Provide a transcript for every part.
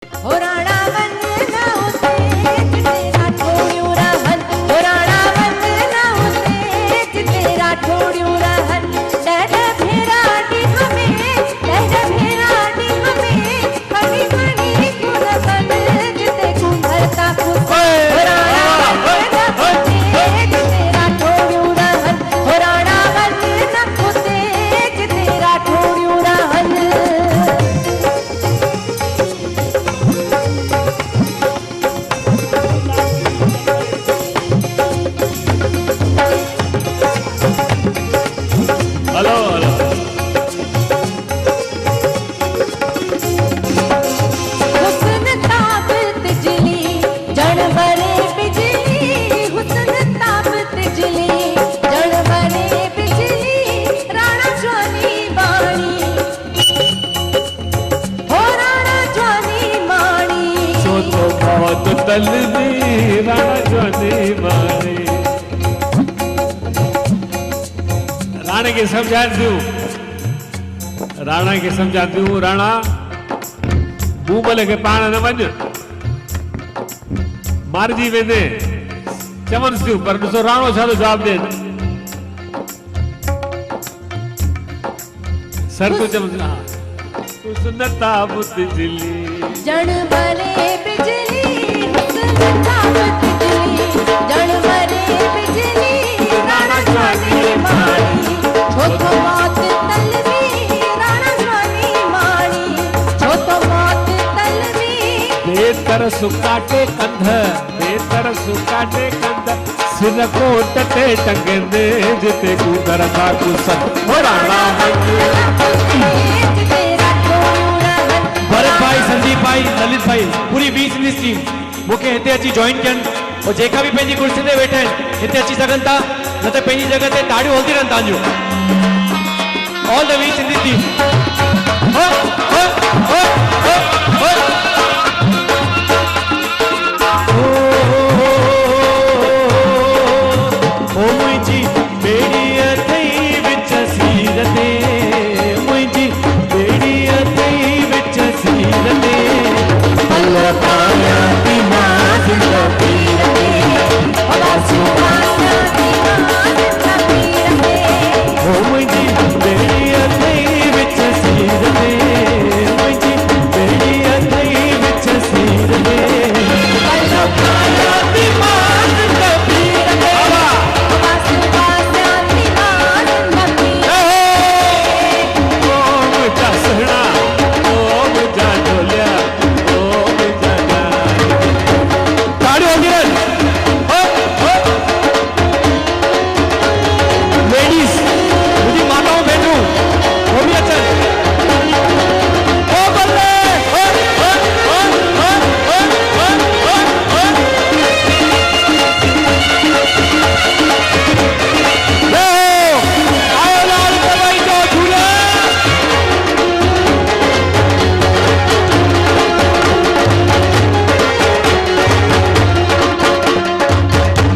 हो राणा वंदना तेज तेरा छोड़्यूं रहन, हो राणा वंदना तेज तेरा छोड़्यूं रहन। लहर भेराडी हमें, लहर भेराडी हमें, खड़ी खड़ी गुण बन जिते कुंभरता खुश। हो राणा वंदना तेज तेरा छोड़्यूं रहन, हो राणा वंदना तेज तेरा छोड़्यूं रहन। हेलो हेलो हुस्न ताबत जिली जण बरे बिजली, हुस्न ताबत जिली जण बरे बिजली। राणा ज्वानी बाणी, हो राणा ज्वानी माणी। सो तो बहुत तलबी राणा ज्वानी मानी। राणा के समझा दूं, राणा के समझा दूं। राणा बूमल के पाण न वञ, मारजी वेंदे चवनस थियूं, पर ॾिसो राणो छा थो जवाब ॾे। सर तो चवनस हुस्न ताबत जिली जण बरे बिजली, हुस्न ताबत जिली जण बरे बिजली। राणा ज्वानी माणी, छो तो मौत तलबी। राणा ज्वानी माणी, छो तो मौत तलबी। बेतरस काटे कंध, बेतरस काटे कंध, सिर कोट ते टंगंदे जिते कूदर था कुसन। हो राणा तेज तेरा छोड़्यूं रहन। भरत भाई, संदीप भाई, ललित भाई, पूरी 20 इंग्लिश टीम मूंखे हिते अची जॉइन कयनि, और जेका भी पंहिंजी कुर्सी ते वेठा आहिनि हिते अची सघनि था, न त पंहिंजी जॻह ते ताड़ियूं हलंदी रहनि तव्हांजूं। All the 20 English team. हो हो हो हो हो ओ मुंहिंजी बेड़ी अथई विच सीर ते, मुंहिंजी बेड़ी अथई विच सीर ते। पल पाया दिमाग पीर ते, बासु पाया दिमाग पीर ते। ओ मुंहिंजी बेड़ी अथई विच सीर ते, मुंहिंजी बेड़ी अथई विच सीर ते। पल पाया दिमाग पीर ते, बासु पाया दिमाग पीर ते। ओ मुझा सहना, ओ मुझा ढोलिया, ओ मुझा गाना। ताड़ियूं हलंदी रहनि। हो हो लेडीज़, मुंहिंजी माताऊं भेनरूं वो बि अचनि। ओ बल्ले हो हो हो हो हो हो हो हो। आयो लाल कमाई जो झूला।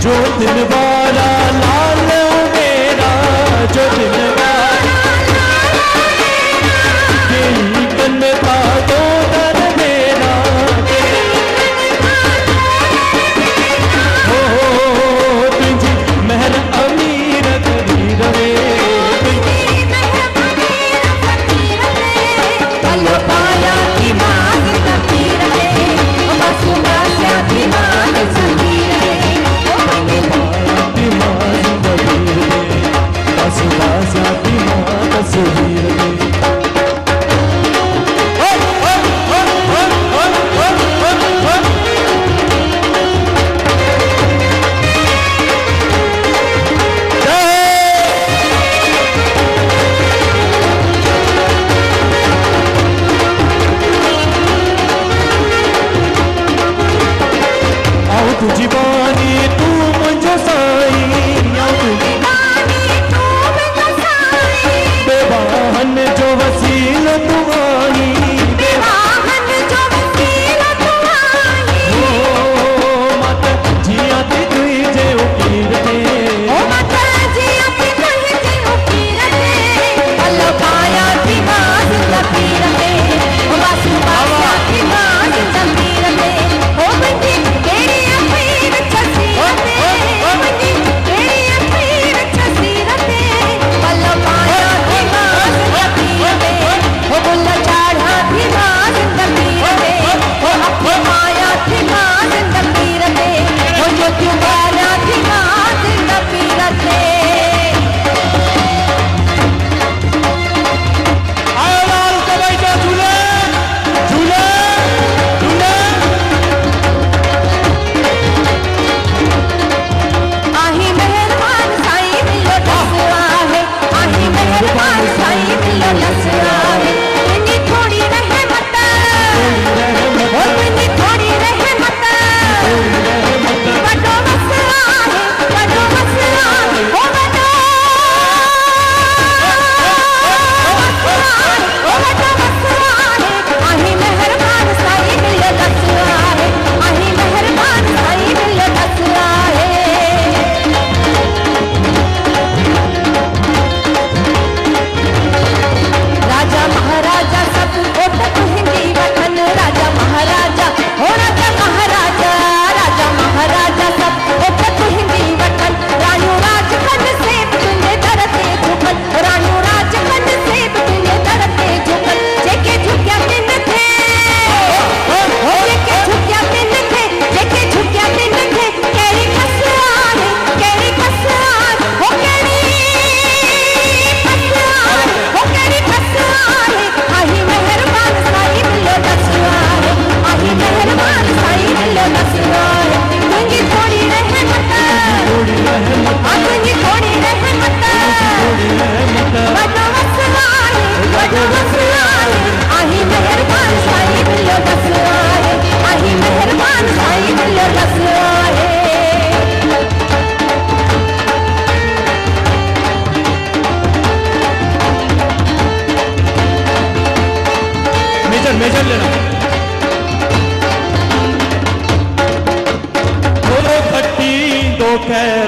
जो दिन वाला लाल मेरा, जो दिन वाला तेरी कन का तो दर मेरा। हो तुझी महल अमीर करी रहे, पल पाया दिमाग पीर ते, बासु पाया दिमाग पीर ते। दिमाग बदीर दे, बस बाजा दिमाग सुहीर दे। हो हो हो हो हो हो हो हो। आओ तुझी बानी तू मुंहिंजो साईं, आओ तुझी बेवाहन जो वसील तू आई, ओ मत जिया ती तुझे उकीर ते। पाया दिमाग पीर ते, बासु पाया दिमाग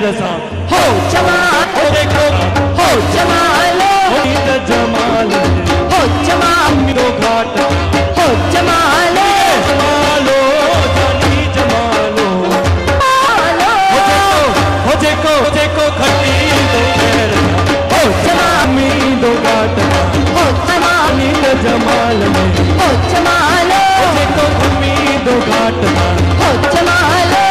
प्यार सां हो जमाल ओ देखो हो जमालो नींद जमाल हो जमाल दो घाट हो जमालो जमालो जानी जमालो मालो हो देखो खट्टी दो पैर हो जमाल दो घाट हो जमाल नींद जमाल में हो जमालो देखो घूमी दो घाट हो जमालो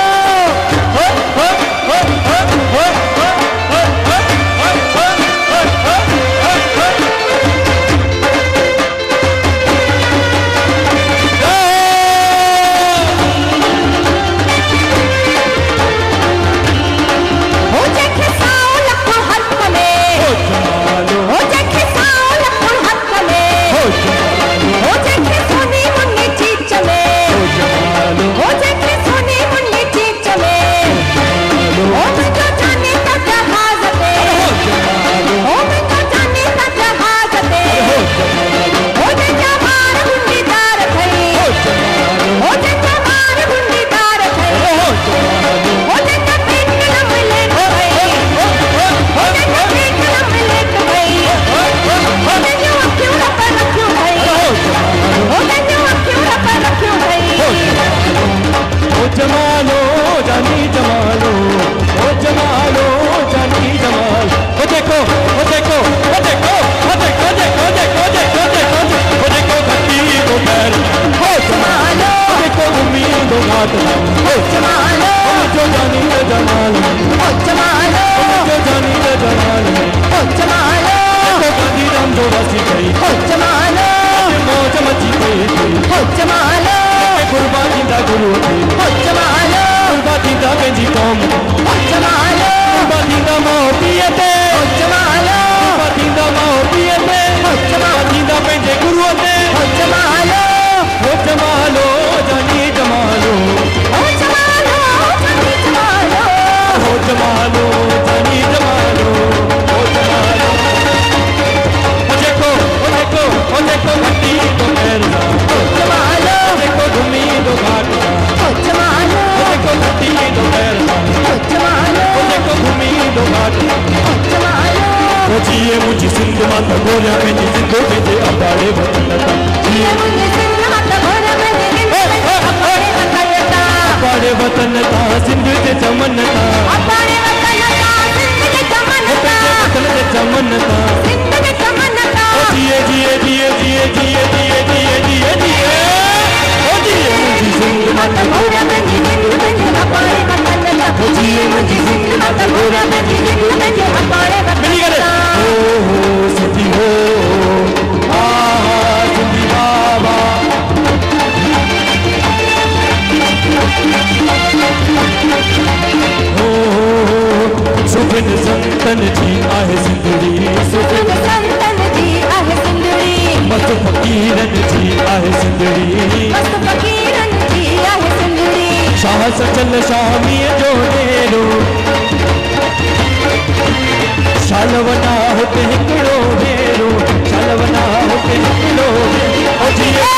जमालो जानी जमालो ओ जमालो जानी जमाल ओ देखो ओ देखो ओ देखो ओ देखो देखो देखो देखो देखो ओ देखो खट्टी को पैर हो जमालो देखो उम्मीद घाट हो जमालो जो जानी जमाल हो जमालो जो जानी जमाल हो जमालो तो गांधी राम जो वासी गई हो जमालो मौज मची गई हो जमालो कुर्बानी दा गुरु थी हो जमालो कुर्बानी दा पंहिंजी कौम हो जमालो कुर्बानी दा माउ पीउ ते हो जमालो कुर्बानी दा माउ पीउ ते हो जमालो कुर्बानी दा पंहिंजे गुरु ते हो जमालो हो जमालो जानी जमालो हो जमालो जानी जमालो हो जमालो जानी जमालो हो जमालो ओ देखो खट्टी तो पैर हो जमालो देखो घूमी दो घाट हो जमालो देखो खट्टी तो पैर हो जमालो देखो घूमी दो घाट हो जमालो ओ जिए मुझी सिंध माता गोरिया में जिंदो में जे अबाड़े वतन ये मुझे सिंध माता गोरा में अबाड़े वतन ता सिंध जे चमन ता अबाड़े वतन ता सिंध जे चमन ता वतन जे चमन ता सिंध जे चमन ता ओ जिए जिए जिए जिए जिए जिए जिए जिए जिए ओ जिए मुझी सिंध माता गोरा में जिंदो में जे अबाड़े वतन ता ओ जिए मुझी सिंध माता गोरा में जिंदो में जे अबाड़े मिली वतन करे ता ओ सिद्धि हो आ सिद्धि बाबा सुबिन संतन जी आहे सिंधड़ी सुबिन संतन जी आहे सिंधड़ी मस्त फकीरन जी आहे सिंधड़ी मस्त फकीरन जी आहे सिंधड़ी शाह सचल शामी जो डेरो शालवना होते हिकिड़ो भेरो शालवना होते हिकिड़ो ओ जिए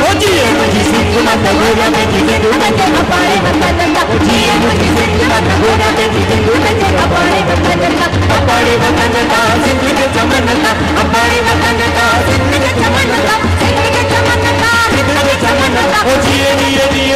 ओ जिए मुझी सिंध माता गोरा में जिंदो में जे अबाड़े वतन ता जिए मुझी सिंध माता गोरा में जिंदो में जे अबाड़े वतन ता अबाड़े वतन ता सिंध जे चमन ता अबाड़े वतन ता सिंध जे चमन ता सिंध जे चमन ता सिंध जे चमन ता ओ जिए जिए जिए